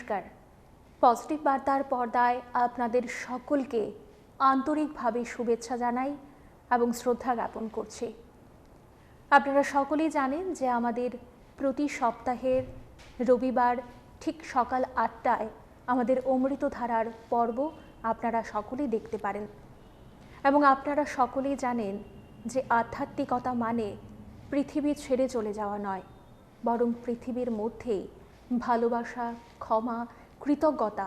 নমস্কার। পজিটিভ বার্তার পর্দায় আপনাদের সকলকে আন্তরিকভাবে শুভেচ্ছা জানাই এবং শ্রদ্ধা জ্ঞাপন করছি। আপনারা সকলেই জানেন যে আমাদের প্রতি সপ্তাহের রবিবার ঠিক সকাল ৮টায় আমাদের অমৃতধারার পর্ব আপনারা সকলেই দেখতে পারেন এবং আপনারা সকলেই জানেন যে আধ্যাত্মিকতা মানে পৃথিবী ছেড়ে চলে যাওয়া নয়, বরং পৃথিবীর মধ্যেই ভালোবাসা, ক্ষমা, কৃতজ্ঞতা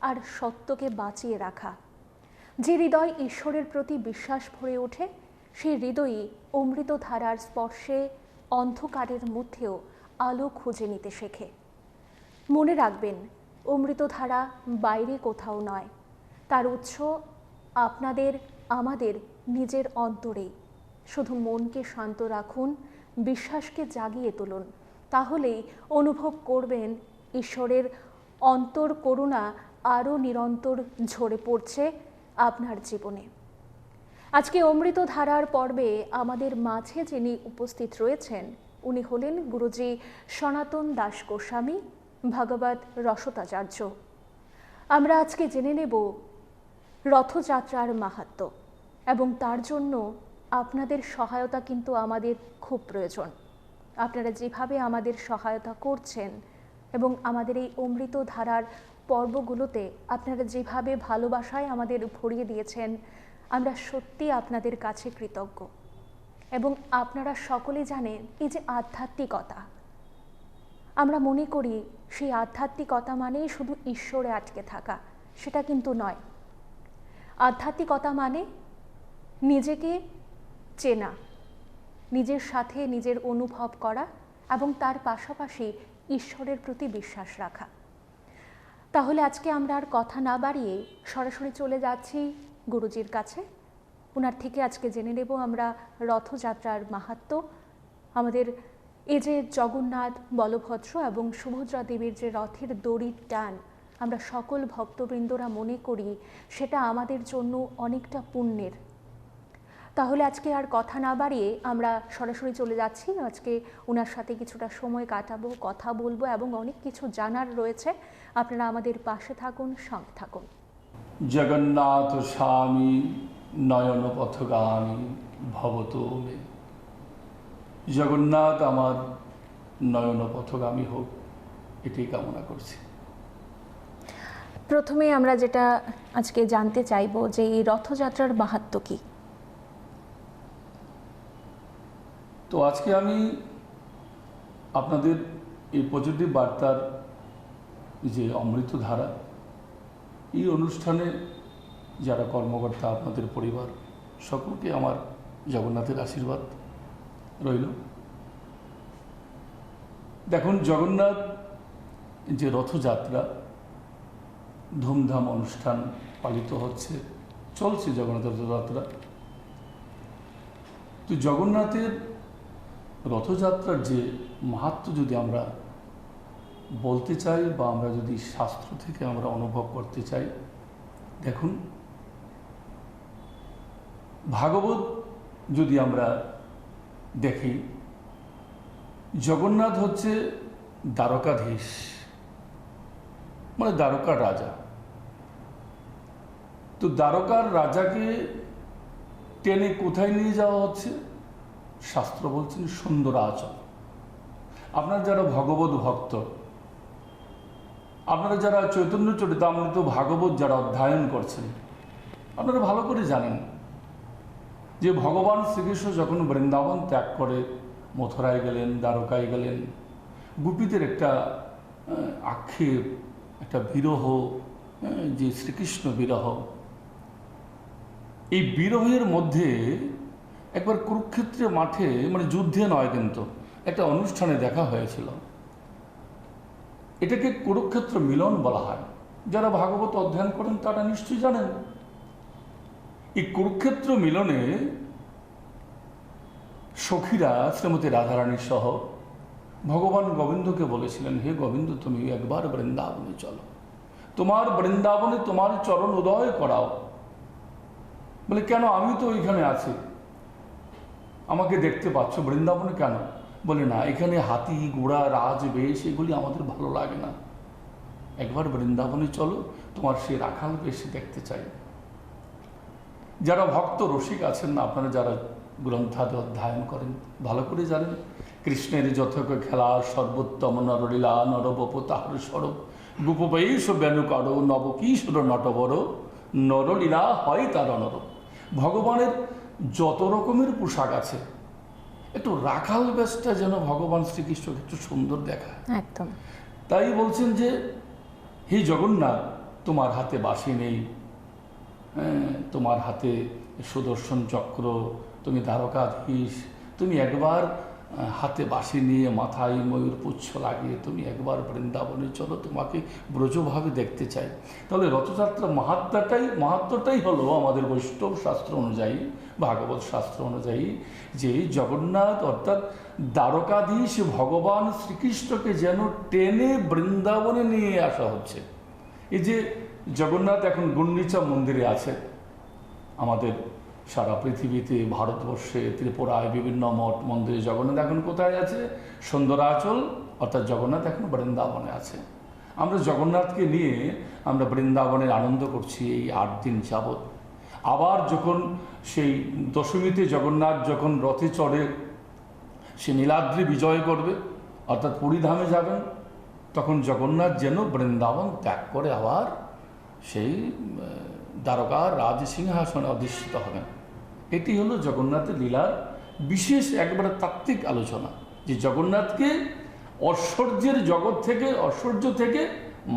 আর সত্যকে বাঁচিয়ে রাখা। যে হৃদয় ঈশ্বরের প্রতি বিশ্বাস ভরে ওঠে, সেই হৃদয়ই অমৃতধারার স্পর্শে অন্ধকারের মধ্যেও আলো খুঁজে নিতে শেখে। মনে রাখবেন, অমৃতধারা বাইরে কোথাও নয়, তার উৎস আপনাদের আমাদের নিজের অন্তরেই। শুধু মনকে শান্ত রাখুন, বিশ্বাসকে জাগিয়ে তুলুন, তাহলেই অনুভব করবেন ঈশ্বরের অন্তর করুণা আরও নিরন্তর ঝরে পড়ছে আপনার জীবনে। আজকে অমৃতধারার পর্বে আমাদের মাঝে যিনি উপস্থিত রয়েছেন, উনি হলেন গুরুজি সনাতন দাস গোস্বামী, ভগবত রসতাচার্য। আমরা আজকে জেনে নেব রথযাত্রার মাহাত্ম্য, এবং তার জন্য আপনাদের সহায়তা কিন্তু আমাদের খুব প্রয়োজন। আপনারা যেভাবে আমাদের সহায়তা করছেন এবং আমাদের এই অমৃতধারার পর্বগুলোতে আপনারা যেভাবে ভালোবাসায় আমাদের ভরিয়ে দিয়েছেন, আমরা সত্যি আপনাদের কাছে কৃতজ্ঞ। এবং আপনারা সকলে জানেন, এই যে আধ্যাত্মিকতা, আমরা মনে করি সেই আধ্যাত্মিকতা মানেই শুধু ঈশ্বরে আটকে থাকা, সেটা কিন্তু নয়। আধ্যাত্মিকতা মানে নিজেকে চেনা, নিজের সাথে নিজের অনুভব করা এবং তার পাশাপাশি ঈশ্বরের প্রতি বিশ্বাস রাখা। তাহলে আজকে আমরা আর কথা না বাড়িয়ে সরাসরি চলে যাচ্ছি গুরুজির কাছে। ওনার থেকে আজকে জেনে নেব আমরা রথযাত্রার মাহাত্ম্য, আমাদের এই যে জগন্নাথ, বলভদ্র এবং সুভদ্রা দেবীর যে রথের দড়ির টান আমরা সকল ভক্তবৃন্দরা মনে করি, সেটা আমাদের জন্য অনেকটা পুণ্যের। তাহলে আজকে আর কথা না বাড়িয়ে আমরা সরাসরি চলে যাচ্ছি। আজকে ওনার সাথে কিছুটা সময় কাটাবো, কথা বলবো এবং অনেক কিছু জানার রয়েছে। আপনারা আমাদের পাশে থাকুন, সঙ্গে থাকুন। জগন্নাথ স্বামী নয়ন পথগামী ভবতো মে। জগন্নাথ আমার নয়ন পথগামী হোক, এটাই কামনা করছি। প্রথমে আমরা যেটা আজকে জানতে চাইবো যে এই রথযাত্রার মাহাত্ম্য কি। তো আজকে আমি আপনাদের এই পজিটিভ বার্তার যে অমৃতধারা, এই অনুষ্ঠানে যারা কর্মকর্তা, আপনাদের পরিবার সকলকে আমার জগন্নাথের আশীর্বাদ রইল। দেখুন, জগন্নাথ যে রথযাত্রা ধুমধাম অনুষ্ঠান পালিত হচ্ছে, চলছে জগন্নাথ রথযাত্রা। তো জগন্নাথের রথযাত্রার যে মাহাত্ম্য যদি আমরা বলতে চাই বা আমরা যদি শাস্ত্র থেকে আমরা অনুভব করতে চাই, দেখুন, ভাগবত যদি আমরা দেখি, জগন্নাথ হচ্ছে দ্বারকাধীশ, মানে দ্বারকার রাজা। তো দ্বারকার রাজাকে টেনে কোথায় নিয়ে যাওয়া হচ্ছে? শাস্ত্র বলছেন সুন্দরাচল। আপনারা যারা ভগবত ভক্ত, আপনারা যারা চৈতন্য চরিতামৃত ভাগবত যারা অধ্যয়ন করছেন, আপনারা ভালো করে জানেন যে ভগবান শ্রীকৃষ্ণ যখন বৃন্দাবন ত্যাগ করে মথুরায় গেলেন, দ্বারকায় গেলেন, গোপীদের একটা আক্ষেপ, একটা বিরহ, যে শ্রীকৃষ্ণ বিরহ, এই বিরহের মধ্যে একবার কুরুক্ষেত্রের মাঠে, মানে যুদ্ধে নয় কিন্তু একটা অনুষ্ঠানে দেখা হয়েছিল। এটাকে কুরুক্ষেত্র মিলন বলা হয়। যারা ভাগবত অধ্যয়ন করেন তারা নিশ্চয়ই জানেন। এই কুরুক্ষেত্র মিলনে সখীরা শ্রীমতী রাধারানী সহ ভগবান গোবিন্দকে বলেছিলেন, হে গোবিন্দ, তুমি একবার বৃন্দাবনে চলো, তোমার বৃন্দাবনে তোমার চরণ উদয় করাও। বলে, কেন? আমি তো ওইখানে আছি, আমাকে দেখতে পাচ্ছ, বৃন্দাবনে কেন? বলে, না, এখানে হাতি ঘোড়া রাজ বেশ এগুলি আমাদের ভালো লাগে না, একবার বৃন্দাবনে চলো, তোমার সেই রাখাল বেশি দেখতে চাই। যারা ভক্ত রসিক আছেন না, আপনারা যারা গ্রন্থাদি অধ্যয়ন করেন ভালো করে জানেন, কৃষ্ণের যথক খেলা সর্বোত্তম নরলীলা নরবপ তাহার স্বরূপ গোপবেশ বেনুকর নবকিশোর নটবর নরলীলা হয় তার অনরূপ। ভগবানের যত রকমের পোশাক আছে, একটু রাখাল বেশটা যেন ভগবান শ্রীকৃষ্ণকে একটু সুন্দর দেখায়। একদম। তাই বলছেন যে হে জগন্নাথ, তোমার হাতে বাঁশি নেই, তোমার হাতে সুদর্শন চক্র, তুমি দ্বারকাধীশ, তুমি একবার হাতে বাঁশি নিয়ে মাথায় ময়ূর পুচ্ছ লাগিয়ে তুমি একবার বৃন্দাবনে চলো, তোমাকে ব্রজভাবে দেখতে চাই। তাহলে রথযাত্রা মাহাত্ম্যটাই হলো আমাদের বৈষ্ণব শাস্ত্র অনুযায়ী, ভাগবত শাস্ত্র অনুযায়ী, যে জগন্নাথ অর্থাৎ দ্বারকাধীশ ভগবান শ্রীকৃষ্ণকে যেন টেনে বৃন্দাবনে নিয়ে আসা হচ্ছে। এই যে জগন্নাথ এখন গুন্ডিচা মন্দিরে আছে, আমাদের সারা পৃথিবীতে, ভারতবর্ষে, ত্রিপুরায় বিভিন্ন মঠ মন্দিরে জগন্নাথ এখন কোথায় আছে? সুন্দরাচল, অর্থাৎ জগন্নাথ এখন বৃন্দাবনে আছে। আমরা জগন্নাথকে নিয়ে আমরা বৃন্দাবনের আনন্দ করছি এই 8 দিন যাবৎ। আবার যখন সেই দশমীতে জগন্নাথ যখন রথে চড়ে সে নীলাদ্রি বিজয় করবে, অর্থাৎ পুরীধামে যাবেন, তখন জগন্নাথ যেন বৃন্দাবন ত্যাগ করে আবার সেই দ্বারকার রাজসিংহাসনে অধিষ্ঠিত হবেন। এটি হলো জগন্নাথের লীলার বিশেষ একবারে তাত্ত্বিক আলোচনা, যে জগন্নাথকে ঐশ্বর্যের জগৎ থেকে, ঐশ্বর্য থেকে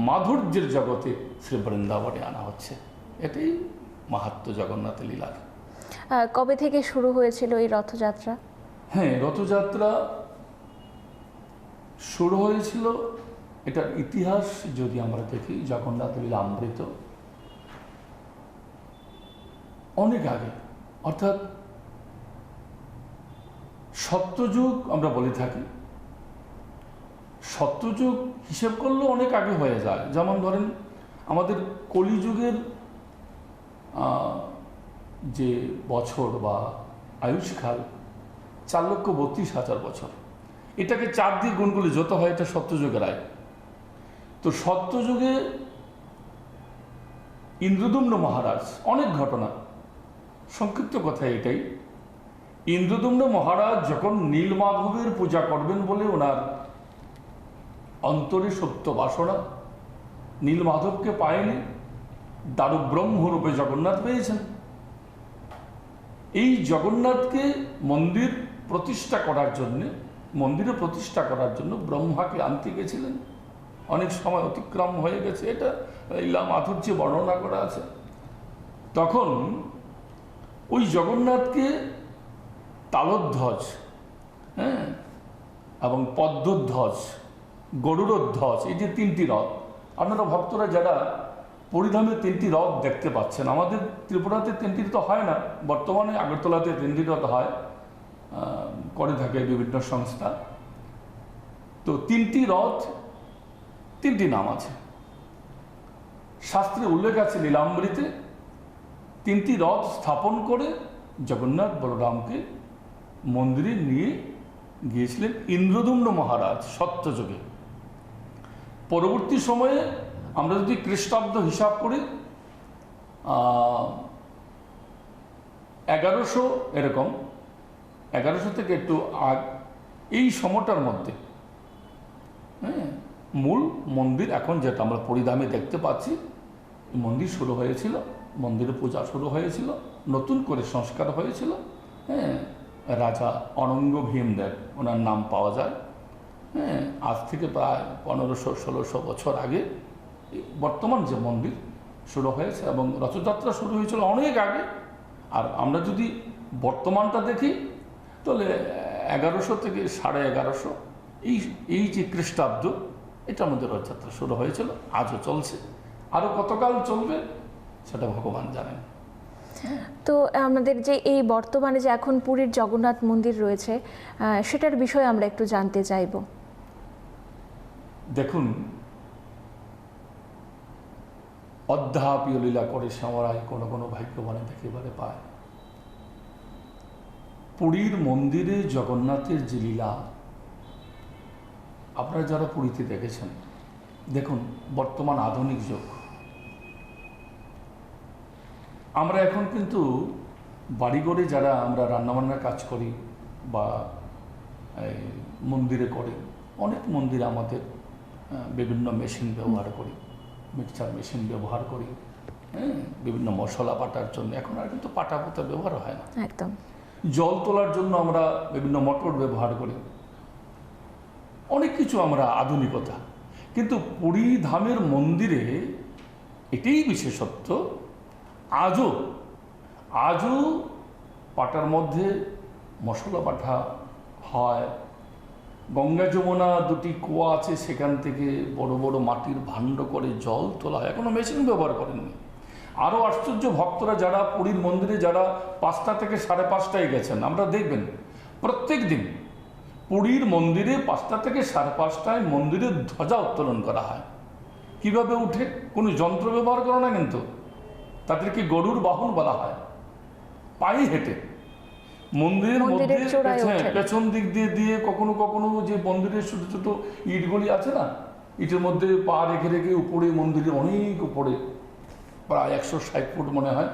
মাধুর্যের জগতে শ্রী বৃন্দাবনে আনা হচ্ছে। এটাই মাহাত্ম্য জগন্নাথের লীলার। কবে থেকে শুরু হয়েছিল এই রথযাত্রা? হ্যাঁ, রথযাত্রা শুরু হয়েছিল, এটার ইতিহাস যদি আমরা দেখি, জগন্নাথ লীলামৃত অনেক আগে, অর্থাৎ সত্যযুগ আমরা বলে থাকি। সত্যযুগ হিসেব করলেও অনেক আগে হয়ে যায়। যেমন ধরেন আমাদের কলিযুগের যে বছর বা আয়ুষ্কাল 4,32,000 বছর, এটাকে 4 দিয়ে গুণ করলে যত হয় এটা সত্যযুগের আয়। তো সত্যযুগে ইন্দ্রদুম্ন মহারাজ, অনেক ঘটনা, সংক্ষিপ্ত কথা এটাই, ইন্দ্রদুম্ন মহারাজ যখন নীলমাধবের পূজা করবেন বলে ওনার অন্তরে সত্য বাসনা, নীলমাধবকে পায়নি, দারু ব্রহ্মরূপে জগন্নাথ পেয়েছেন। এই জগন্নাথকে মন্দিরে প্রতিষ্ঠা করার জন্য ব্রহ্মাকে আনতে গেছিলেন। অনেক সময় অতিক্রম হয়ে গেছে, এটা লীলা মাধুর্যে বর্ণনা করা আছে। তখন ওই জগন্নাথকে তালধ্বজ, এবং পদ্মধ্বজ, গরুড়ধ্বজ, এই যে 3টি রথ, আপনারা ভক্তরা যারা পরিধামে 3টি রথ দেখতে পাচ্ছেন, আমাদের ত্রিপুরাতে 3টি তো হয় না, বর্তমানে আগরতলাতে 3টি রথ হয়, করে থাকে বিভিন্ন সংস্থা। তো 3টি রথ, 3টি নাম আছে, শাস্ত্রে উল্লেখ আছে লীলামৃতে। 3টি রথ স্থাপন করে জগন্নাথ বলরামকে মন্দিরে নিয়ে গিয়েছিলেন ইন্দ্রদুম্ন মহারাজ সত্যযুগে। পরবর্তী সময়ে আমরা যদি খ্রিস্টাব্দ হিসাব করি 1100, এরকম 1100 থেকে একটু এই সময়টার মধ্যে মূল মন্দির এখন যেটা আমরা পরিধামে দেখতে পাচ্ছি, মন্দির শুরু হয়েছিল, মন্দিরে পূজা শুরু হয়েছিল, নতুন করে সংস্কার হয়েছিল। রাজা অনঙ্গ ভীমদেব ওনার নাম পাওয়া যায়। আজ থেকে প্রায় 1500-1600 বছর আগে বর্তমান যে মন্দির শুরু হয়েছে, এবং রথযাত্রা শুরু হয়েছিল অনেক আগে। আর আমরা যদি বর্তমানটা দেখি তাহলে 1100 থেকে 1150, এই যে খ্রিস্টাব্দ, এটার মধ্যে রথযাত্রা শুরু হয়েছিল, আজও চলছে। আরও কতকাল চলবে সেটা ভগবান জানেন। তো আমাদের যে এই বর্তমানে যে এখন পুরীর জগন্নাথ মন্দির রয়েছে, সেটার বিষয়ে আমরা একটু জানতে চাইব। দেখুন, অধ্যাপীয় লীলা করে শ্যামরায় কোনো কোনো ভাগ্যবানে একেবারে পায়। পুরীর মন্দিরে জগন্নাথের যে লীলা, আপনারা যারা পুরীতে দেখেছেন, দেখুন, বর্তমান আধুনিক যুগ, আমরা এখন কিন্তু বাড়িঘরে যারা আমরা রান্নাবান্নার কাজ করি বা মন্দিরে করি, অনেক মন্দিরে আমাদের বিভিন্ন মেশিন ব্যবহার করি, মিক্সচার মেশিন ব্যবহার করি, হ্যাঁ, বিভিন্ন মশলা বাটার জন্য। এখন আর কিন্তু পাটা পোতা ব্যবহার হয় না। একদম। জল তোলার জন্য আমরা বিভিন্ন মোটর ব্যবহার করি, অনেক কিছু আমরা আধুনিকতা। কিন্তু পুরী ধামের মন্দিরে এটাই বিশেষত্ব, আজও পাটার মধ্যে মশলা বাটা হয়। গঙ্গা যমুনা দুটি কুয়া আছে, সেখান থেকে বড় বড় মাটির ভাণ্ড করে জল তোলা হয়, এখনো মেশিন ব্যবহার করেননি। আরও আশ্চর্য, ভক্তরা যারা পুরীর মন্দিরে যারা 5টা থেকে 5:30টায় গেছেন, আমরা দেখবেন প্রত্যেক দিন পুরীর মন্দিরে 5টা থেকে 5:30টায় মন্দিরের ধ্বজা উত্তোলন করা হয়। কিভাবে উঠে? কোনো যন্ত্র ব্যবহার করে না, কিন্তু তাদেরকে গরুর বাহন বলা হয়, পায়ে হেঁটে মন্দিরের মধ্যে পেছন দিক দিয়ে কখনো কখনো যে মন্দিরের ছোট ছোট ইটগুলি আছে না, ইটের মধ্যে পা রেখে রেখে উপরে, মন্দিরের অনেক উপরে, প্রায় 160 ফুট মনে হয়,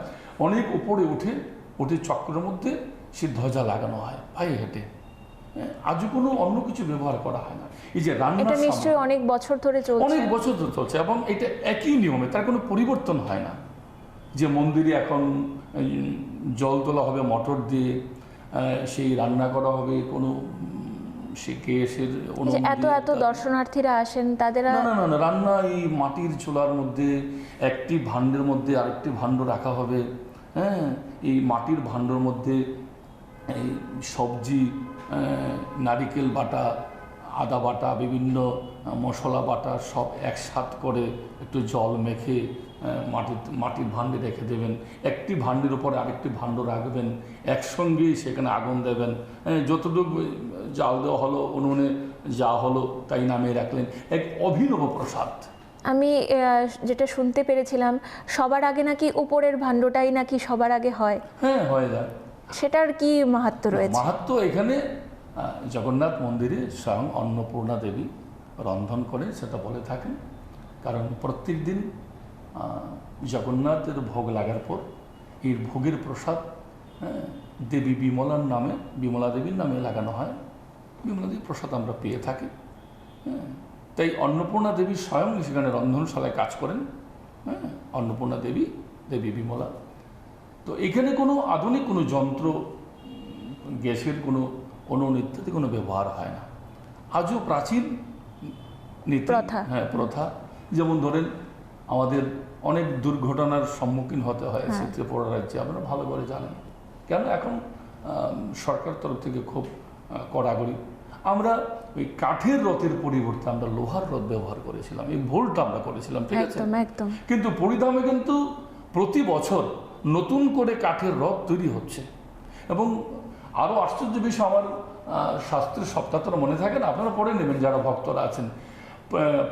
অনেক উপরে উঠে চক্রের মধ্যে সে ধ্বজা লাগানো হয় পায়ে হেঁটে। আজও কোনো অন্য কিছু ব্যবহার করা হয় না। এই যে রান্না, নিশ্চয়ই অনেক বছর ধরে চলছে এবং এটা একই নিয়মে, তার কোনো পরিবর্তন হয় না। যে মন্দিরে এখন জল তোলা হবে মোটর দিয়ে, সেই রান্না করা হবে কোনো সে গ্যাসের এত দর্শনার্থীরা আসেন তাদের না, রান্না এই মাটির চুলার মধ্যে একটি ভাণ্ডের মধ্যে আরেকটি ভাণ্ড রাখা হবে। হ্যাঁ, এই মাটির ভাণ্ডের মধ্যে এই সবজি, নারিকেল বাটা, আদা বাটা, বিভিন্ন মশলা বাটা সব একসাথ করে একটু জল মেখে মাটির ভাণ্ডে রেখে দেবেন। একটি ভাণ্ডের উপরে আরেকটি ভাণ্ড রাখবেন, একসঙ্গেই সেখানে আগুন দেবেন। যতটুকু জাল দেওয়া হলো, উনুনে যা হলো তাই নামিয়ে রাখলেন। এক অভিনব প্রসাদ। আমি যেটা শুনতে পেরেছিলাম, সবার আগে নাকি উপরের ভাণ্ডটাই নাকি সবার আগে হয়। হ্যাঁ, হয়ে যায়। সেটার কি মাহাত্ম্য রয়েছে? মাহাত্ম্য এখানে জগন্নাথ মন্দিরে স্বয়ং অন্নপূর্ণা দেবী রন্ধন করে, সেটা বলে থাকেন। কারণ প্রত্যেক দিন জগন্নাথের ভোগ লাগার পর এই ভোগের প্রসাদ দেবী বিমলার নামে, বিমলা দেবীর নামে লাগানো হয়। বিমলা দেবীর প্রসাদ আমরা পেয়ে থাকি। তাই অন্নপূর্ণা দেবী স্বয়ং সেখানে রন্ধনশালায় কাজ করেন। অন্নপূর্ণা দেবী, দেবী বিমলা। তো এখানে কোনো আধুনিক কোনো যন্ত্র, গ্যাসের কোনো উনুন ইত্যাদি কোনো ব্যবহার হয় না। আজও প্রাচীন নীতি, প্রথা। যেমন ধরেন, আমাদের অনেক দুর্ঘটনার সম্মুখীন হতে হয়েছে ত্রিপুরা রাজ্যে, আপনারা ভালো করে জানেন। কেন? এখন সরকার তরফ থেকে খুব কড়াকড়ি। আমরা ওই কাঠের রথের পরিবর্তে আমরা লোহার রথ ব্যবহার করেছিলাম, এই ভুলটা আমরা করেছিলাম, ঠিক আছে? কিন্তু পুরীধামে কিন্তু প্রতি বছর নতুন করে কাঠের রথ তৈরি হচ্ছে। এবং আরও আশ্চর্য বিষয়, আমার শাস্ত্রের সপ্তাহটা মনে থাকে না, আপনারা পড়ে নেবেন যারা ভক্তরা আছেন।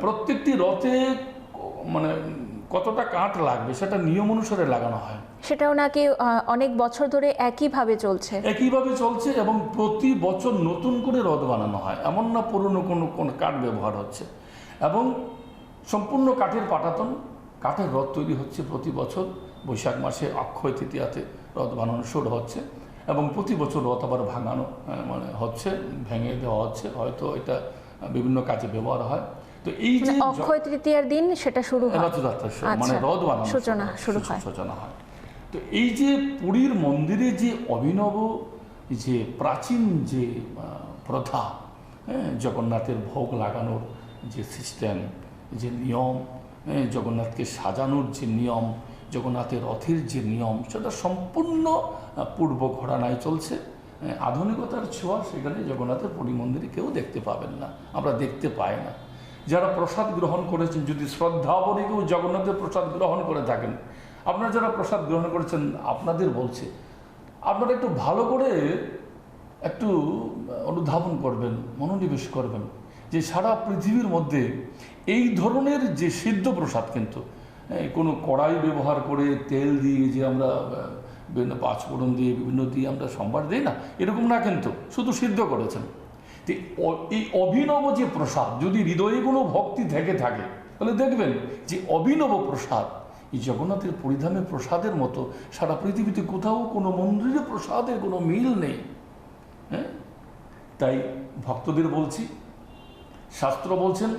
প্রত্যেকটি রথে মানে কতটা কাঠ লাগবে সেটা নিয়ম অনুসারে লাগানো হয়। সেটাও নাকি অনেক বছর ধরে একইভাবে চলছে এবং প্রতি বছর নতুন করে রথ বানানো হয়, এমন না পুরনো কোনো কাঠ ব্যবহার হচ্ছে। এবং সম্পূর্ণ কাঠের পাটাতন, কাঠের রথ তৈরি হচ্ছে প্রতি বছর। বৈশাখ মাসে অক্ষয় তৃতীয়াতে রথ বানানো শুরু হচ্ছে এবং প্রতি বছর রথ আবার ভাঙানো ভেঙে দেওয়া হচ্ছে। হয়তো এটা বিভিন্ন কাজে ব্যবহার হয়। তো এই যে অক্ষয় তৃতীয়ার দিন সেটা শুরু হয়, রথযাত্রা মানে রথ বানানো সূচনা হয়। তো এই যে পুরীর মন্দিরে যে অভিনব যে প্রাচীন যে প্রথা, জগন্নাথের ভোগ লাগানোর যে সিস্টেম, যে নিয়ম, জগন্নাথকে সাজানোর যে নিয়ম, জগন্নাথের রথের যে নিয়ম, সেটা সম্পূর্ণ পূর্ব ঘরানায় চলছে। আধুনিকতার ছোঁয়া সেখানে জগন্নাথের পুরী মন্দিরে কেউ দেখতে পাবেন না, আমরা দেখতে পাই না। যারা প্রসাদ গ্রহণ করেছেন, যদি শ্রদ্ধাভরে কেউ জগন্নাথের প্রসাদ গ্রহণ করে থাকেন, আপনারা যারা প্রসাদ গ্রহণ করেছেন, আপনাদের বলছে, আপনারা একটু ভালো করে একটু অনুধাবন করবেন, মনোনিবেশ করবেন যে সারা পৃথিবীর মধ্যে এই ধরনের যে সিদ্ধ প্রসাদ, কিন্তু কোনো কড়াই ব্যবহার করে তেল দিয়ে যে আমরা বিভিন্ন পাঁচফোড়ন দিয়ে বিভিন্ন দিয়ে আমরা সম্ভার দিই না, এরকম না, কিন্তু শুধু সিদ্ধ করেছেন। এই অভিনব যে প্রসাদ, যদি হৃদয়ে কোনো ভক্তি থেকে থাকে তাহলে দেখবেন যে অভিনব প্রসাদ, এই জগন্নাথের পরিধামের প্রসাদের মতো সারা পৃথিবীতে কোথাও কোনো মন্দিরের প্রসাদের কোনো মিল নেই। হ্যাঁ, তাই ভক্তদের বলছি, শাস্ত্র বলছেন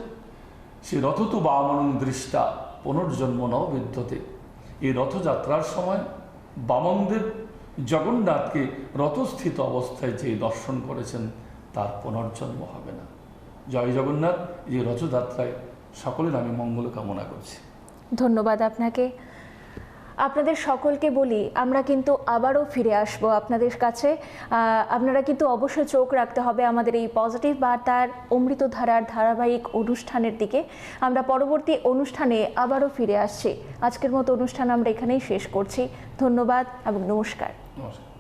সে রথ তো বামনং দৃষ্টা পুনর্জন্ম ন বিদ্যতে। এই রথযাত্রার সময় বামনদেব জগন্নাথকে রথস্থিত অবস্থায় যে দর্শন করেছেন তার পুনর্জন্ম হবে না। জয় জগন্নাথ। এই রথযাত্রায় সকলের আমি মঙ্গল কামনা করছি। ধন্যবাদ আপনাকে। আপনাদের সকলকে বলি আমরা কিন্তু আবারও ফিরে আসব আপনাদের কাছে। আপনারা কিন্তু অবশ্যই চোখ রাখতে হবে আমাদের এই পজিটিভ বার্তার অমৃতধারার ধারাবাহিক অনুষ্ঠানের দিকে। আমরা পরবর্তী অনুষ্ঠানে আবারও ফিরে আসছি। আজকের মতো অনুষ্ঠান আমরা এখানেই শেষ করছি। ধন্যবাদ এবং নমস্কার। নমস্কার।